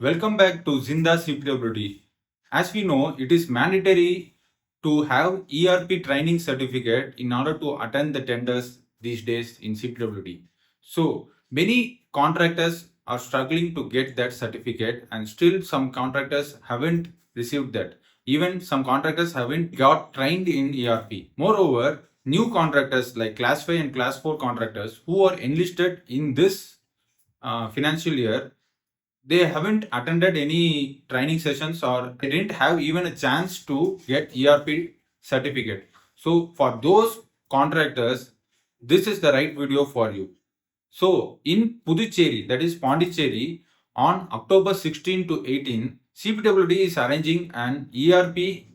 Welcome back to Zindha CPWD. As we know, it is mandatory to have ERP training certificate in order to attend the tenders these days in CPWD. So many contractors are struggling to get that certificate, and still some contractors haven't received that. Even some contractors haven't got trained in ERP. Moreover, new contractors like Class 5 and Class 4 contractors who are enlisted in this financial year, they haven't attended any training sessions or they didn't have even a chance to get ERP certificate. So for those contractors, this is the right video for you. So in Puducherry, that is Pondicherry, on October 16 to 18, CPWD is arranging an ERP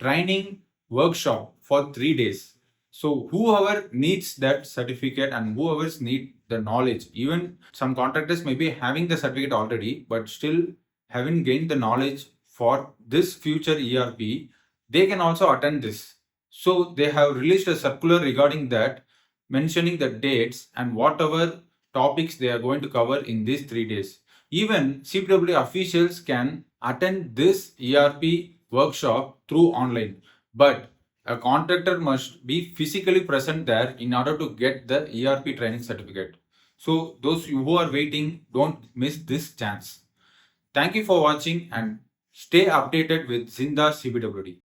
training workshop for 3 days. So whoever needs that certificate and whoever need the knowledge, even some contractors may be having the certificate already, but still haven't gained the knowledge for this future ERP, they can also attend this. So they have released a circular regarding that, mentioning the dates and whatever topics they are going to cover in these 3 days. Even CPW officials can attend this ERP workshop through online, but a contractor must be physically present there in order to get the ERP training certificate. So those who are waiting, don't miss this chance. Thank you for watching and stay updated with Zindha CPWD.